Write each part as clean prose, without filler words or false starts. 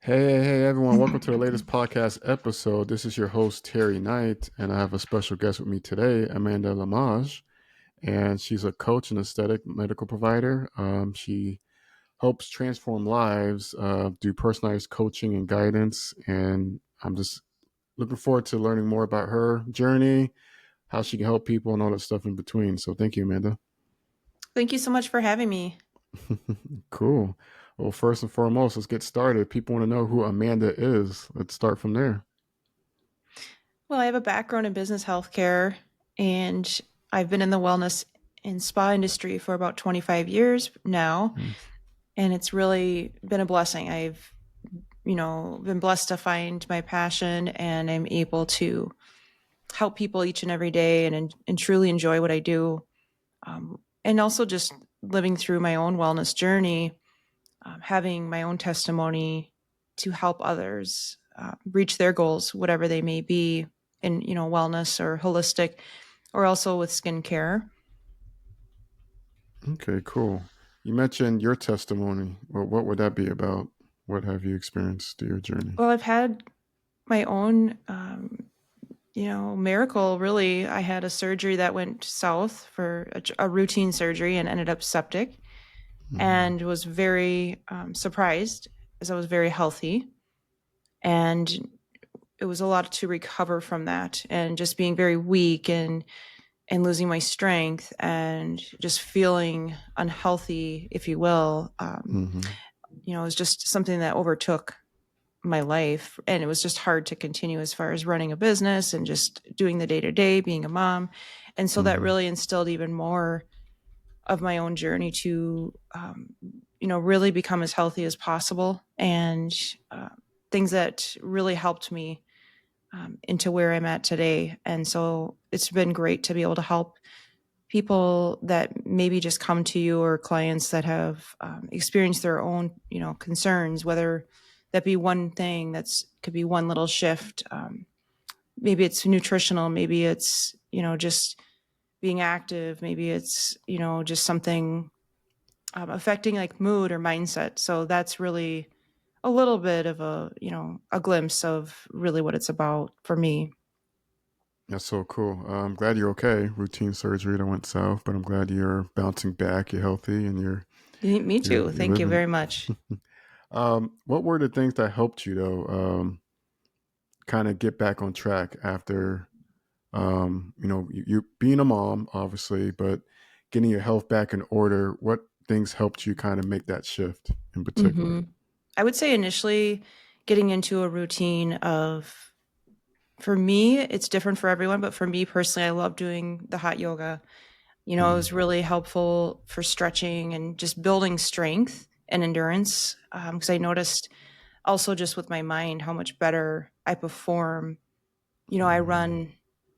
Hey, everyone. Welcome to the latest podcast episode. This is your host, Terry Knight, and I have a special guest with me today, Amanda Lemmage. And she's a coach and aesthetic medical provider. She helps transform lives, do personalized coaching and guidance. And I'm just looking forward to learning more about her journey, how she can help people, and all that stuff in between. So thank you, Amanda. Thank you so much for having me. Cool. Well, first and foremost, let's get started. People want to know who Amanda is. Let's start from there. Well, I have a background in business healthcare, and I've been in the wellness and spa industry for about 25 years now, Mm-hmm. and it's really been a blessing. I've, been blessed to find my passion, and I'm able to help people each and every day and truly enjoy what I do. And also just living through my own wellness journey, having my own testimony to help others reach their goals, whatever they may be in, wellness or holistic, or also with skincare. Okay, cool. You mentioned your testimony. Well, what would that be about? What have you experienced through your journey? Well, I've had my own, miracle. Really, I had a surgery that went south for a routine surgery and ended up septic, Mm-hmm. and was very surprised as I was very healthy, and it was a lot to recover from that, and just being very weak and losing my strength and just feeling unhealthy, if you will. Mm-hmm. It was just something that overtook my life. And it was just hard to continue as far as running a business and just doing the day to day, being a mom. And so that Mm-hmm. really instilled even more of my own journey to, really become as healthy as possible. And things that really helped me into where I'm at today. And so it's been great to be able to help people that maybe just come to you, or clients that have experienced their own, concerns, whether that be one thing that's could be one little shift. Maybe it's nutritional, maybe it's, just being active, maybe it's, just something affecting like mood or mindset. So that's really a little bit of a glimpse of really what it's about for me. That's so cool. I'm glad you're okay. Routine surgery that went south, but I'm glad you're bouncing back. You're healthy, and you're Me you're too. you're Thank you living. very much. What were the things that helped you though? Kind of get back on track after you being a mom, obviously, but getting your health back in order. What things helped you kind of make that shift in particular? hmm I would say initially getting into a routine of, for me, it's different for everyone, but for me personally, I love doing the hot yoga. It was Mm-hmm. really helpful for stretching and just building strength and endurance. Because I noticed also just with my mind how much better I perform. I run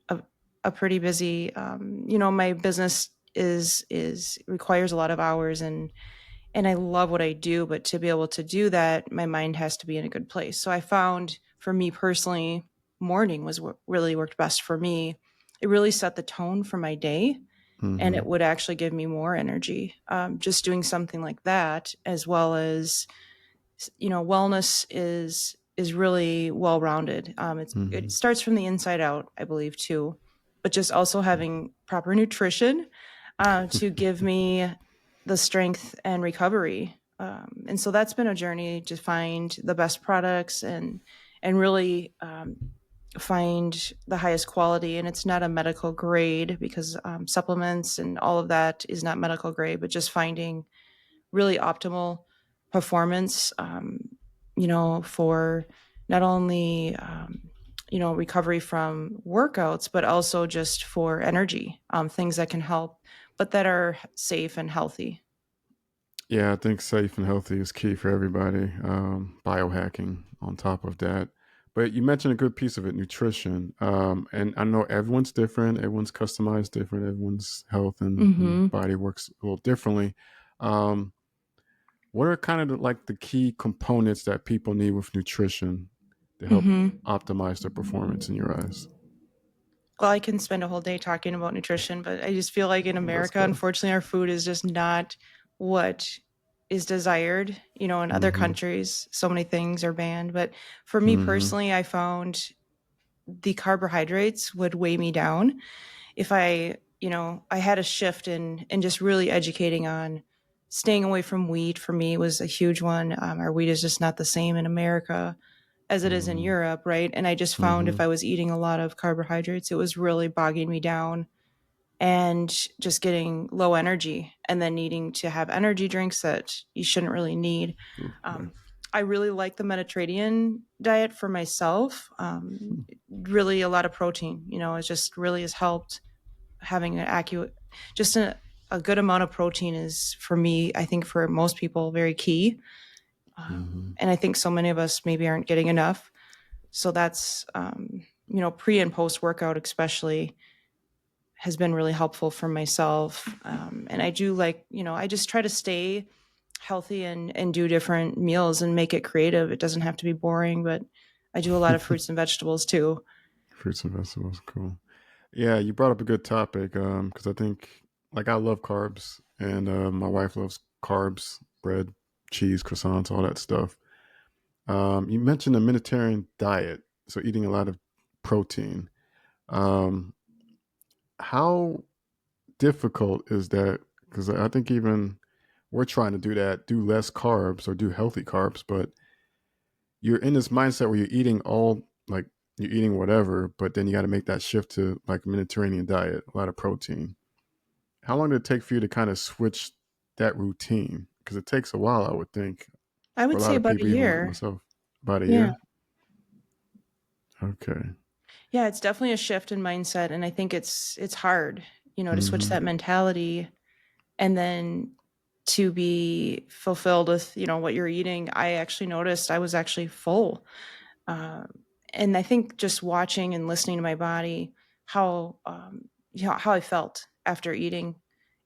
a, a pretty busy, my business is requires a lot of hours, and I love what I do, but to be able to do that, my mind has to be in a good place. So I found for me personally, morning was what really worked best for me. It really set the tone for my day, and Mm-hmm. it would actually give me more energy. Just doing something like that, as well as, wellness is really well rounded. It Mm-hmm. starts from the inside out, I believe, too, but just also having proper nutrition to give me the strength and recovery. And so that's been a journey to find the best products and really find the highest quality. And it's not a medical grade, because supplements and all of that is not medical grade, but just finding really optimal performance, for not only, recovery from workouts, but also just for energy, things that can help, but that are safe and healthy. Yeah, I think safe and healthy is key for everybody. Biohacking on top of that. But you mentioned a good piece of it, nutrition. And I know everyone's different, everyone's customized different, everyone's health and hmm body works a little differently. Um, what are kind of like the key components that people need with nutrition to help hmm optimize their performance in your eyes? Well, I can spend a whole day talking about nutrition, but I just feel like in Let's America, go. unfortunately, our food is just not what is desired. In other Mm-hmm. countries, so many things are banned. But for me Mm-hmm. personally, I found the carbohydrates would weigh me down. If I had a shift in just really educating on staying away from wheat. For me was a huge one. Our wheat is just not the same in America as it is in Mm-hmm. Europe, right? And I just found if Mm-hmm. I was eating a lot of carbohydrates, it was really bogging me down and just getting low energy and then needing to have energy drinks that you shouldn't really need. Ooh, yeah. Um, I really like the Mediterranean diet for myself. Really, a lot of protein. It just really has helped having an accurate, just a good amount of protein is for me. I think for most people, very key. Mm-hmm. And I think so many of us maybe aren't getting enough. So that's pre and post workout, especially has been really helpful for myself. And I do I just try to stay healthy and do different meals and make it creative. It doesn't have to be boring, but I do a lot of fruits and vegetables too. Fruits and vegetables, cool. Yeah, you brought up a good topic because I think, like, I love carbs, and my wife loves carbs, bread, cheese, croissants, all that stuff. You mentioned a Mediterranean diet, so eating a lot of protein. Um, how difficult is that? Because I think even we're trying to do that, do less carbs or do healthy carbs, but you're in this mindset where you're eating all, like, you're eating whatever, but then you got to make that shift to like Mediterranean diet, a lot of protein. How long did it take for you to kind of switch that routine? Because it takes a while, I would think, I for a would say lot of about a people, even like year. myself. About a Yeah. year? Okay. Yeah, it's definitely a shift in mindset, and I think it's hard, to switch Mm-hmm. that mentality and then to be fulfilled with, what you're eating. I actually noticed I was actually full. Uh, and I think just watching and listening to my body, how how I felt after eating,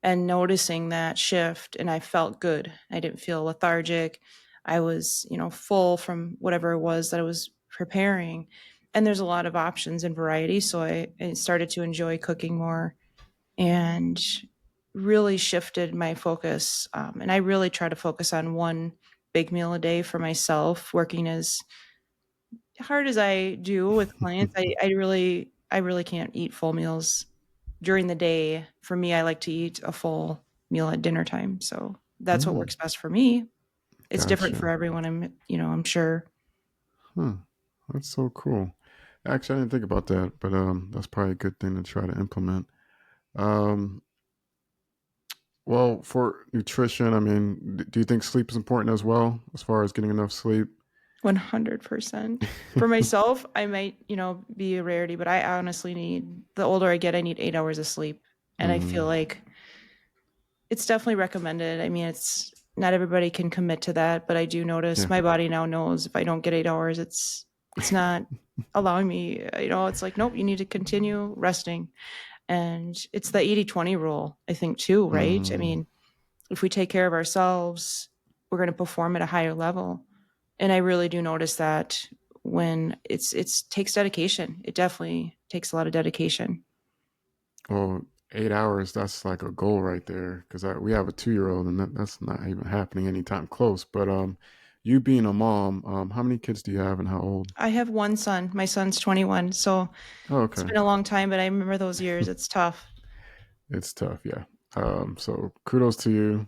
and noticing that shift, and I felt good. I didn't feel lethargic. I was full from whatever it was that I was preparing. And there's a lot of options and variety, so I started to enjoy cooking more and really shifted my focus. And I really try to focus on one big meal a day for myself, working as hard as I do with clients. I really can't eat full meals during the day. For me, I like to eat a full meal at dinner time. So that's what Mm, works best for me. It's different for gotcha. everyone. I'm sure. Huh. That's so cool. Actually, I didn't think about that, but that's probably a good thing to try to implement. Um, well, for nutrition, I mean, do you think sleep is important as well, as far as getting enough sleep? 100%. For myself, I might, be a rarity, but I honestly the older I get, I need 8 hours of sleep. And I feel Mm, like it's definitely recommended. I mean, it's not everybody can commit to that, but I do notice yeah. my body now knows if I don't get 8 hours, it's not allowing me, it's like, nope, you need to continue resting. And it's the 80-20 rule, I think, too, right? I Mm. mean, if we take care of ourselves, we're going to perform at a higher level. And I really do notice that when it's takes dedication. It definitely takes a lot of dedication. Well, 8 hours, that's like a goal right there. Because we have a 2-year-old, and that's not even happening anytime close. But you being a mom, how many kids do you have, and how old? I have one son. My son's 21, so Oh, it's okay. been a long time, but I remember those years. It's tough. It's tough, yeah. So kudos to you.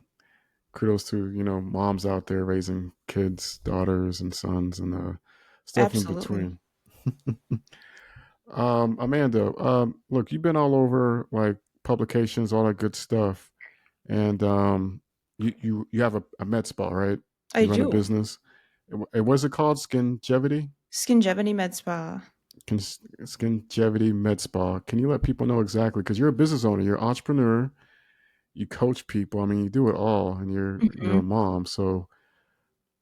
Kudos to moms out there raising kids, daughters, and sons, and stuff in Absolutely. between. Amanda, look, you've been all over, like, publications, all that good stuff, and you have a med spa, right? I You run a do. business. What's it called? Skingevity? Skingevity Med Spa. Skingevity Med Spa. Can you let people know exactly? Because you're a business owner, you're an entrepreneur, you coach people. I mean, you do it all, and you're a Mhm. mom. So,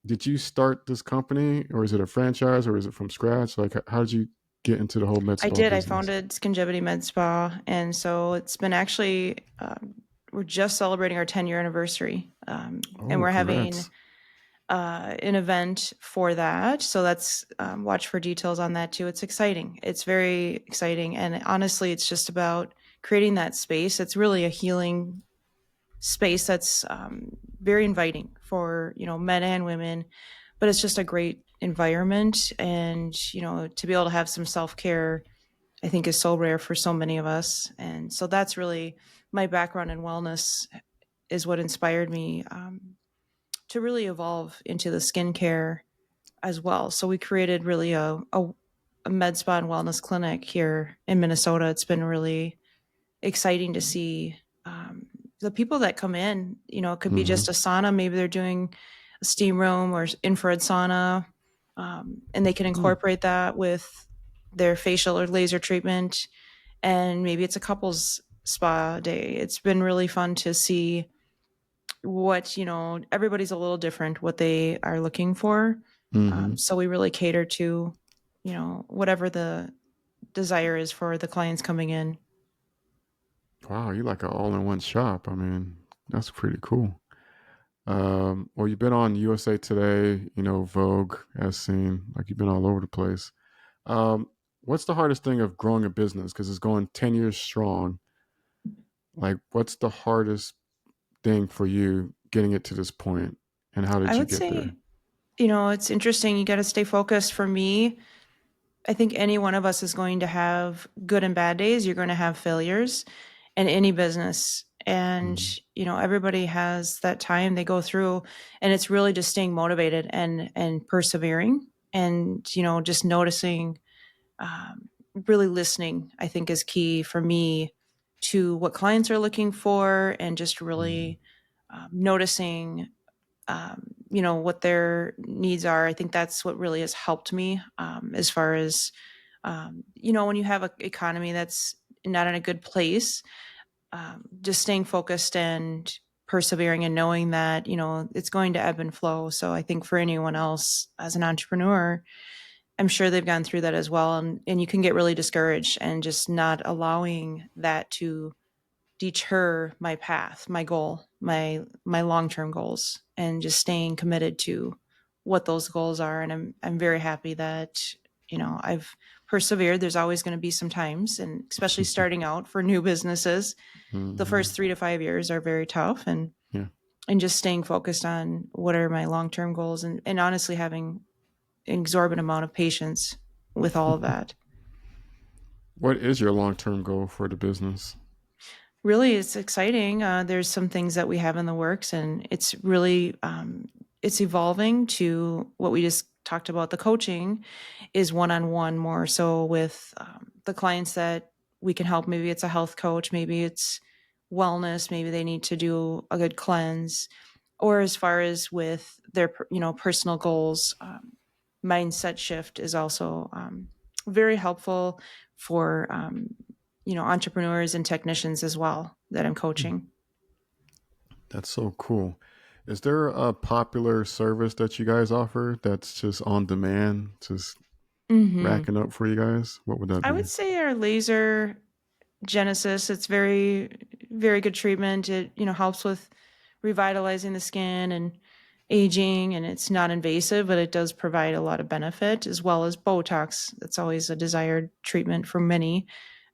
did you start this company, or is it a franchise, or is it from scratch? Like, how did you get into the whole med I spa did. I business? founded Skingevity Med Spa, and so it's been actually we're just celebrating our 10-year anniversary, and Oh, we're having congrats! an event for that. So that's watch for details on that too. It's exciting. It's very exciting, and honestly, it's just about creating that space. It's really a healing space that's very inviting for, men and women, but it's just a great environment. And, to be able to have some self-care, I think is so rare for so many of us. And so that's really my background in wellness is what inspired me to really evolve into the skincare as well. So we created really a med spa and wellness clinic here in Minnesota. It's been really exciting to see the people that come in. It could be Mm-hmm. just a sauna. Maybe they're doing a steam room or infrared sauna, and they can Mm. incorporate that with their facial or laser treatment. And maybe it's a couples spa day. It's been really fun to see what, everybody's a little different, what they are looking for. Mm-hmm. So we really cater to, whatever the desire is for the clients coming in. Wow, you like an all-in-one shop. I mean, that's pretty cool. Well, you've been on USA Today, Vogue, as seen. Like you've been all over the place. Um, what's the hardest thing of growing a business? Because it's going 10 years strong. Like, what's the hardest thing for you getting it to this point, and how did I you would get say, there? it's interesting. You got to stay focused. For me, I think any one of us is going to have good and bad days. You're going to have failures in any business. And, Mm-hmm. everybody has that time they go through, and it's really just staying motivated and persevering and, just noticing, really listening, I think is key for me to what clients are looking for, and just really noticing, what their needs are. I think that's what really has helped me, as far as, when you have an economy that's not in a good place, just staying focused and persevering and knowing that, it's going to ebb and flow. So I think for anyone else as an entrepreneur, I'm sure they've gone through that as well. And you can get really discouraged, and just not allowing that to deter my path, my goal, my long-term goals, and just staying committed to what those goals are. And I'm very happy that, I've persevered. There's always going to be some times, and especially starting out for new businesses, the Mm-hmm. first 3 to 5 years are very tough. Yeah. And just staying focused on what are my long-term goals, and honestly having an exorbitant amount of patience with all of that. What is your long-term goal for the business? Really, it's exciting. There's some things that we have in the works, and it's really, it's evolving to what we just talked about. The coaching is one-on-one more so with, the clients that we can help. Maybe it's a health coach, maybe it's wellness, maybe they need to do a good cleanse, or as far as with their, personal goals. Mindset shift is also, very helpful for, entrepreneurs and technicians as well that I'm coaching. That's so cool. Is there a popular service that you guys offer that's just on demand, just Hmm. racking up for you guys? What would that I be? would say our laser Genesis, it's very, very good treatment. It, helps with revitalizing the skin and aging, and it's not invasive, but it does provide a lot of benefit, as well as Botox. That's always a desired treatment for many.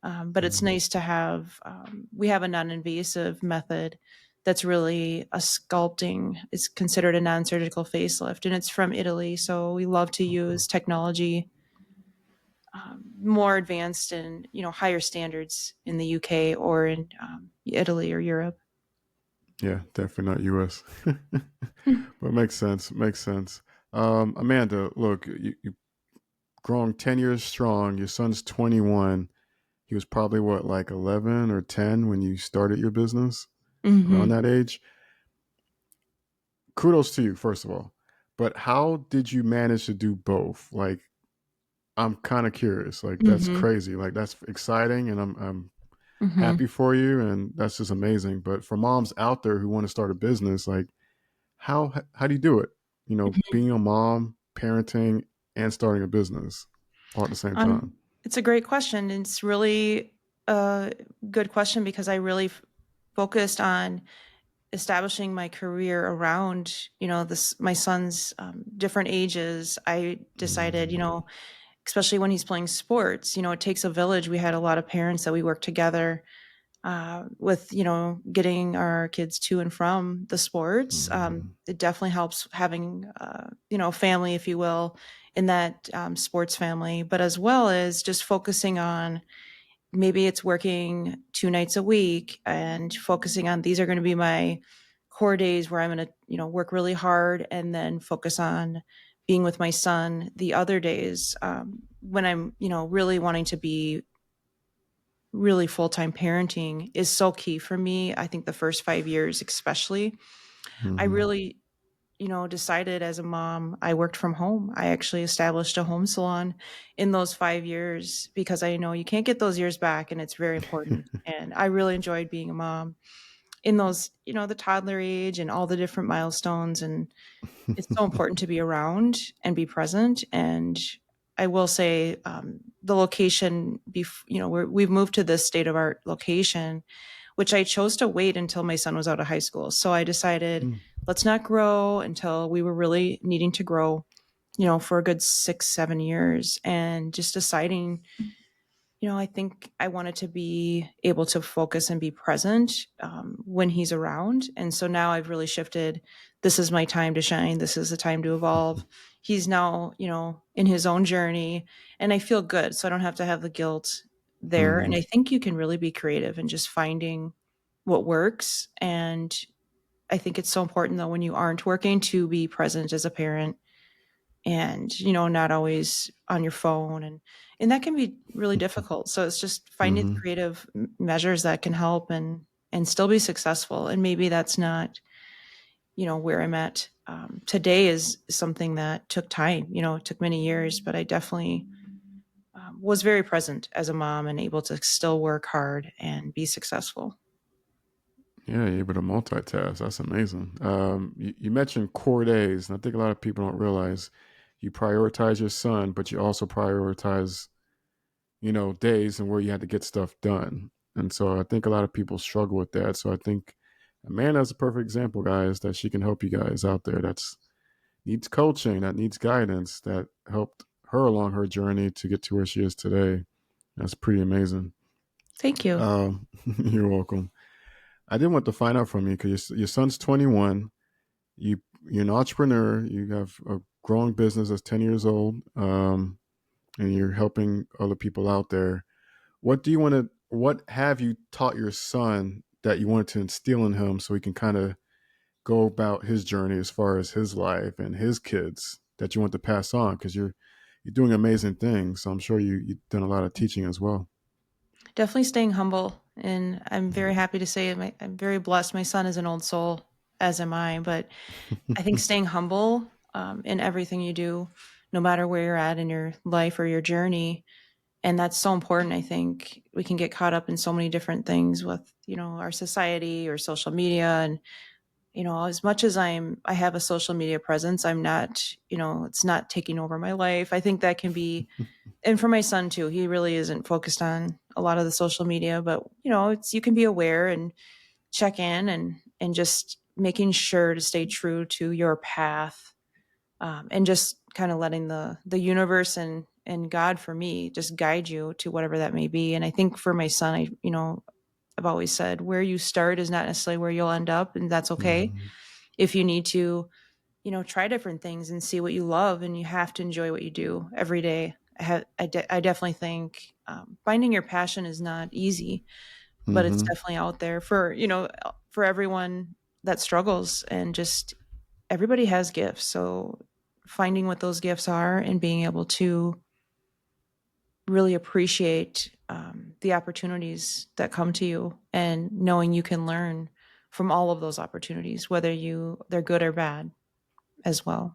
But it's Mm. nice to have, we have a non invasive method that's really a sculpting. It's considered a non surgical facelift, and it's from Italy. So we love to Okay. use technology, more advanced and, higher standards in the UK or in, Italy or Europe. Yeah, definitely not US. But makes sense. Makes sense. Amanda, look, you grown 10 years strong. Your son's 21. He was probably what, like 11 or 10 when you started your business, around Hmm. that age. Kudos to you, first of all. But how did you manage to do both? Like, I'm kind of curious. Like, that's Hmm. crazy. Like, that's exciting, and I'm Hmm. happy for you, and that's just amazing. But for moms out there who want to start a business, like, how do you do it? Being a mom, parenting, and starting a business all at the same time. It's a great question. It's really a good question because I really focused on establishing my career around, this my son's, different ages. I decided, Mm-hmm. especially when he's playing sports, it takes a village. We had a lot of parents that we worked together, with getting our kids to and from the sports. Mm-hmm. It definitely helps having family, if you will, in that sports family, but as well as just focusing on, maybe it's working 2 nights a week and focusing on, these are going to be my core days where I'm going to work really hard, and then focus on being with my son the other days, when I'm really wanting to be really full-time. Parenting is so key for me. I think the first 5 years especially, I Mm-hmm. really decided, as a mom, I worked from home. I actually established a home salon in those 5 years, because I know you can't get those years back, and it's very important. And I really enjoyed being a mom in those, the toddler age and all the different milestones. And it's so important to be around and be present. And I will say, the location, we've moved to this state of art location, which I chose to wait until my son was out of high school. So I decided, let's not grow until we were really needing to grow, for a good 6, 7 years, and just deciding, I think I wanted to be able to focus and be present, when he's around. And so now I've really shifted. This is my time to shine. This is the time to evolve. He's now, in his own journey, and I feel good. So I don't have to have the guilt there. Mm-hmm. And I think you can really be creative and just finding what works. And I think it's so important, though, when you aren't working, to be present as a parent, and not always on your phone, and that can be really difficult. So it's just finding Mm-hmm. creative measures that can help, and still be successful. And maybe that's not where I'm at today, is something that took time. It took many years, but I definitely was very present as a mom, and able to still work hard and be successful. Yeah, you're able to multitask. That's amazing. You mentioned core days, and I think a lot of people don't realize you prioritize your son, but you also prioritize, days and where you had to get stuff done. And so I think a lot of people struggle with that. So I think Amanda's a perfect example, guys, that she can help you guys out there that's needs coaching, that needs guidance, that helped her along her journey to get to where she is today. That's pretty amazing. Thank you. You're welcome. I did want to find out from you because your son's 21. You're an entrepreneur. You have a growing business that's 10 years old, and you're helping other people out there. What do you want to? What have you taught your son that you wanted to instill in him so he can kind of go about his journey as far as his life and his kids that you want to pass on? Because you're doing amazing things. So I'm sure you've done a lot of teaching as well. Definitely staying humble. And I'm very happy to say, I'm very blessed. My son is an old soul, as am I. But I think staying humble, in everything you do, no matter where you're at in your life or your journey. And that's so important. I think we can get caught up in so many different things with, our society or social media. And, as much as I have a social media presence, I'm not, it's not taking over my life. I think that can be, and for my son too, he really isn't focused on a lot of the social media, but you can be aware and check in, and just making sure to stay true to your path, and just kind of letting the universe and God, for me, just guide you to whatever that may be. And I think for my son, I've always said, where you start is not necessarily where you'll end up, and that's okay. Mm-hmm. If you need to, try different things and see what you love, and you have to enjoy what you do every day. I definitely think, finding your passion is not easy, but it's Mm-hmm. definitely out there for, for everyone that struggles. And just, everybody has gifts. So finding what those gifts are, and being able to really appreciate, the opportunities that come to you, and knowing you can learn from all of those opportunities, whether they're good or bad as well.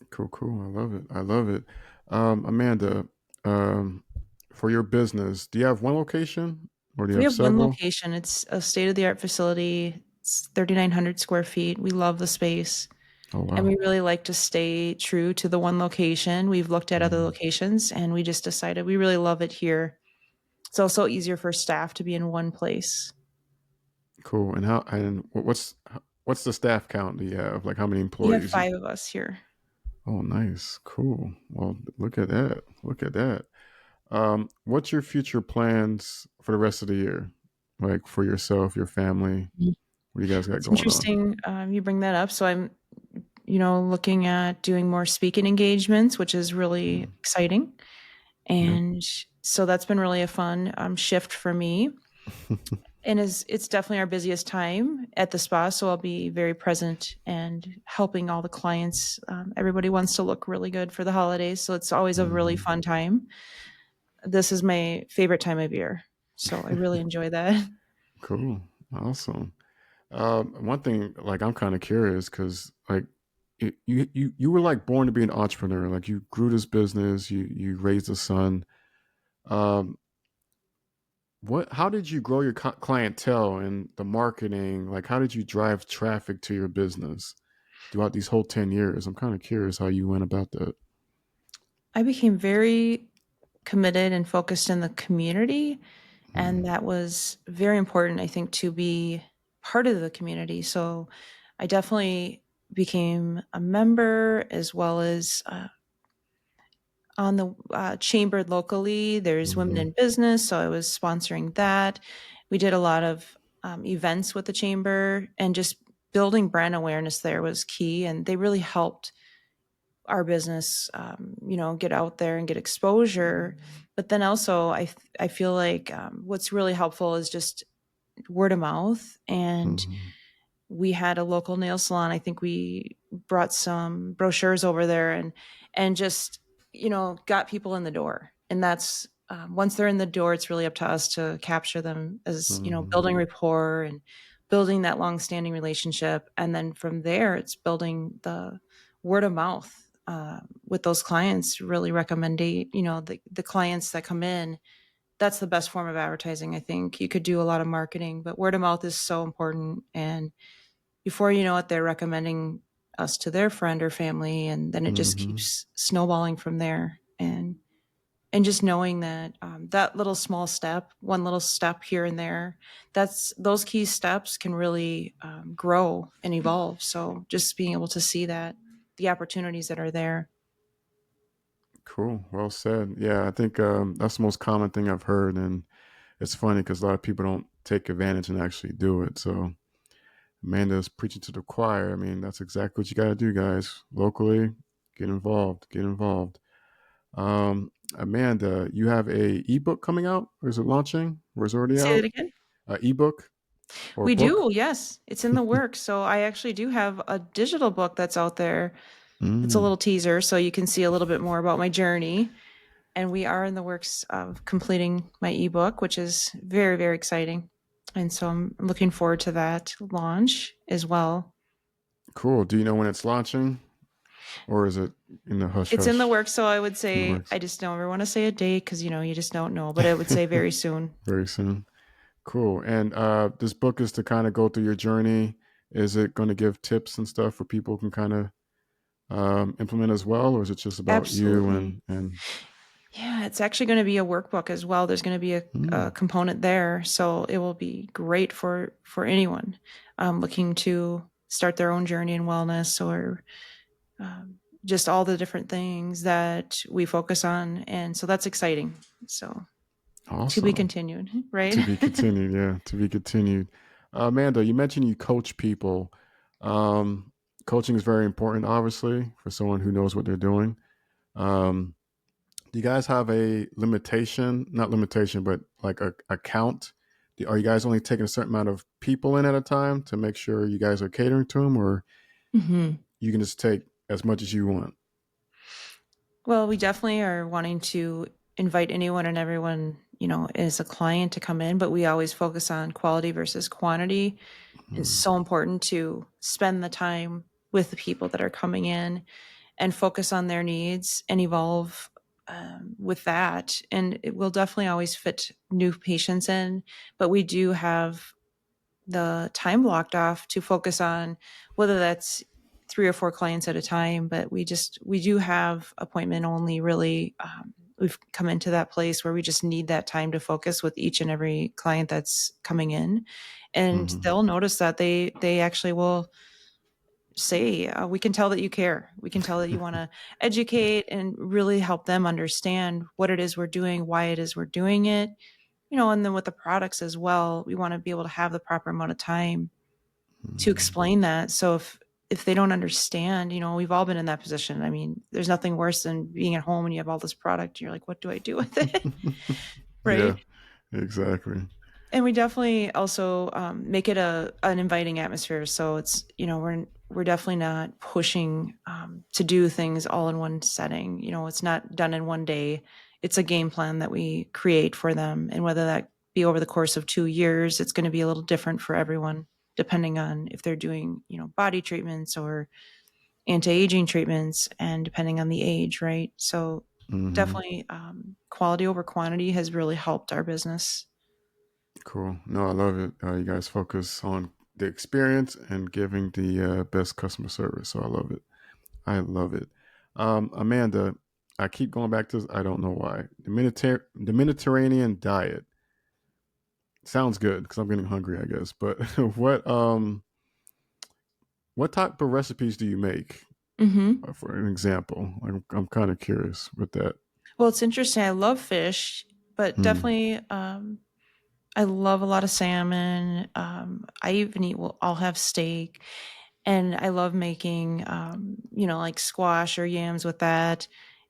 Cool, cool. I love it. I love it. Amanda, um, for your business, do you have one location or do you We have have one several? location. It's a state of the art facility. It's 3,900 square feet. We love the space, Oh, and wow. we really like to stay true to the one location. We've looked at other Mm, locations, and we just decided we really love it here. It's also easier for staff to be in one place. cool. What's the staff count do you have? Like how many We have employees? 5 of us here. Oh, nice. Cool. Well, look at that. Look at that. What's your future plans for the rest of the year? like for yourself, your family? What do you guys got It's going on? interesting you bring that up. So I'm, looking at doing more speaking engagements, which is really Mm. exciting. Yep. And so that's been really a fun shift for me. And it's definitely our busiest time at the spa, so I'll be very present and helping all the clients. Everybody wants to look really good for the holidays, so it's always a really Hmm. fun time. This is my favorite time of year, so I really enjoy that. Cool. Awesome. One thing, like, I'm kind of curious because, like, you were like born to be an entrepreneur. Like, you grew this business, you raised a son. Um, how did you grow your clientele and the marketing? Like, how did you drive traffic to your business throughout these whole 10 years? I'm kind of curious how you went about that. I became very committed and focused in the community, and Mm, that was very important, I think, to be part of the community. So I definitely became a member as well as on the chamber locally. There's Women mm-hmm, in Business, so I was sponsoring that. We did a lot of events with the chamber, and just building brand awareness there was key, and they really helped our business, get out there and get exposure. But then also, I feel like what's really helpful is just word of mouth. And mm-hmm, we had a local nail salon. I think we brought some brochures over there and just got people in the door. And that's once they're in the door, it's really up to us to capture them as mm-hmm. building rapport and building that long-standing relationship. And then from there, it's building the word of mouth. With those clients, really recommending the clients that come in. That's the best form of advertising. I think you could do a lot of marketing, but word of mouth is so important. And before you know it, they're recommending us to their friend or family, and then it just Mm-hmm. keeps snowballing from there. And just knowing that that little small step, one little step here and there, that's those key steps can really grow and evolve. So just being able to see that the opportunities that are there. Cool. Well said. Yeah, I think that's the most common thing I've heard, and it's funny because a lot of people don't take advantage and actually do it. So Amanda's preaching to the choir. I mean, that's exactly what you got to do, guys. Locally, get involved. Get involved. Amanda, you have a ebook coming out, or is it launching, or is it already Say that out? again. Ebook or We book? do, yes. It's in the works. So I actually do have a digital book that's out there. It's a Mm, little teaser, so you can see a little bit more about my journey. And we are in the works of completing my ebook, which is very, very exciting. And so I'm looking forward to that launch as well. cool. Do you know when it's launching, or is it in the hush It's in the hush? works, so I would It's in the say works. I just don't ever want to say a date because you just don't know. But I would say very soon. Very soon. Cool. And this book is to kind of go through your journey. Is it going to give tips and stuff for people who can kind of implement as well, or is it just about you Absolutely. and Yeah, it's actually going to be a workbook as well. There's going to be a mm, component there, so it will be great for anyone looking to start their own journey in wellness or just all the different things that we focus on. And so that's exciting. So to be awesome. continued, right? To be continued, yeah, to be continued. Amanda, you mentioned you coach people. Um, Coaching is very important, obviously, for someone who knows what they're doing. Um, do you guys have a limitation? Not limitation, but like a count? Are you guys only taking a certain amount of people in at a time to make sure you guys are catering to them, or hmm you can just take as much as you want? Well, we definitely are wanting to invite anyone and everyone, as a client to come in, but we always focus on quality versus quantity. It's Mm, so important to spend the time with the people that are coming in and focus on their needs and evolve with that. And it will definitely always fit new patients in, but we do have the time blocked off to focus on whether that's 3 or 4 clients at a time. But we do have appointment only, really. We've come into that place where we just need that time to focus with each and every client that's coming in, and mhm. they'll notice that they actually will say, we can tell that you care. We can tell that you want to educate and really help them understand what it is we're doing, why it is we're doing it, and then with the products as well, we want to be able to have the proper amount of time to Mhm. explain that. So if they don't understand, we've all been in that position. I mean, there's nothing worse than being at home and you have all this product. And you're like, what do I do with it? Yeah, Right. exactly. And we definitely also make it an inviting atmosphere. So it's we're definitely not pushing to do things all in one setting. It's not done in one day. It's a game plan that we create for them, and whether that be over the course of 2 years, it's going to be a little different for everyone, depending on if they're doing body treatments or anti-aging treatments, and depending on the age, right? So Hmm. definitely, quality over quantity has really helped our business. Cool. No, I love it. You guys focus on the experience and giving the best customer service. So I love it. I love it. Amanda, I keep going back to this. I don't know why. The Mediterranean diet sounds good because I'm getting hungry, I guess. But what type of recipes do you make? Hmm. For an example, I'm kind of curious with that. Well, it's interesting. I love fish, but Mm. definitely, I love a lot of salmon. I even eat. Well, I'll have steak, and I love making, like squash or yams with that,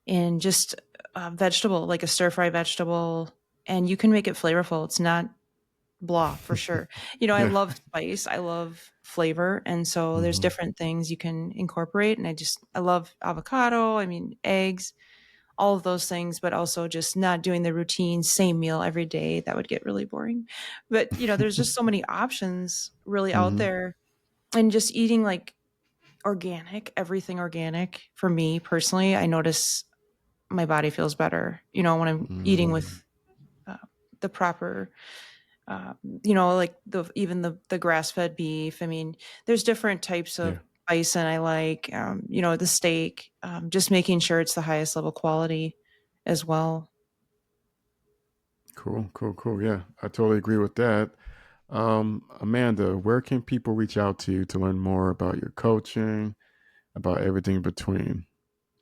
and just a vegetable, like a stir fry vegetable, and you can make it flavorful. It's not blah for sure. I Yeah. love spice. I love flavor, and so there's Hmm. different things you can incorporate. And I love avocado. I mean, eggs, all of those things, but also just not doing the routine same meal every day. That would get really boring. But, there's just so many options really out Hmm. there. And just eating like organic, everything organic for me personally, I notice my body feels better, when I'm eating Mm. with uh, the proper, like even the grass fed beef. I mean, there's different types Yeah. of bison I like, the steak, just making sure it's the highest level quality as well. Cool. Cool. Cool. Yeah, I totally agree with that. Amanda, where can people reach out to you to learn more about your coaching, about everything in between?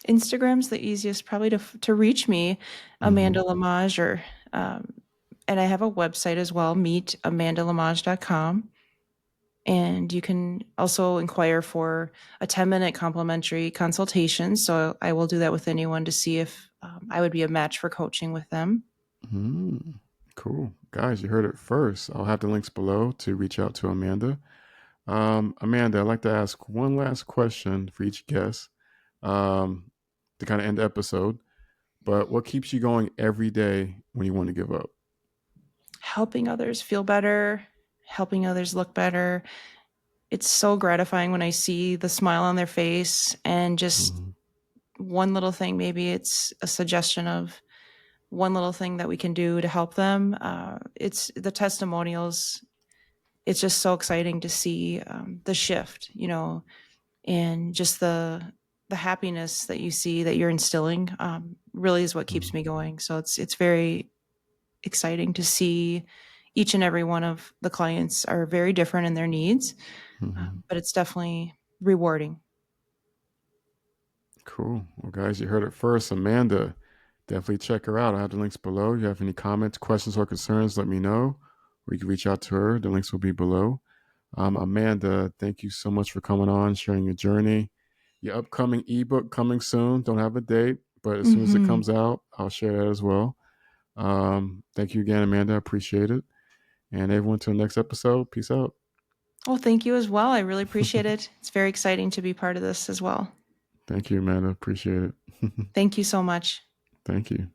Instagram's the easiest probably to reach me, Amanda Hmm. Lemmage, um, and I have a website as well, meetamandalemmage.com. And you can also inquire for a 10-minute complimentary consultation. So I will do that with anyone to see if I would be a match for coaching with them. Mm. Cool. Guys, you heard it first. I'll have the links below to reach out to Amanda. Amanda, I'd like to ask one last question for each guest um, to kind of end the episode. But what keeps you going every day when you want to give up? Helping others feel better, helping others look better. It's so gratifying when I see the smile on their face, and just Hmm. one little thing, maybe it's a suggestion of one little thing that we can do to help them. It's the testimonials. It's just so exciting to see the shift, and just the happiness that you see that you're instilling, really is what keeps me going. So it's very exciting to see each and every one of the clients are very different in their needs, Hmm. but it's definitely rewarding. Cool. Well, guys, you heard it first. Amanda, definitely check her out. I have the links below. If you have any comments, questions, or concerns, let me know. Or you can reach out to her. The links will be below. Amanda, thank you so much for coming on, sharing your journey. Your upcoming ebook coming soon. Don't have a date, but as soon as it Hmm. comes out, I'll share that as well. Thank you again, Amanda. I appreciate it. And everyone, till the next episode. Peace out. Well, thank you as well. I really appreciate it. It's very exciting to be part of this as well. Thank you, Amanda. Appreciate it. Thank you so much. Thank you.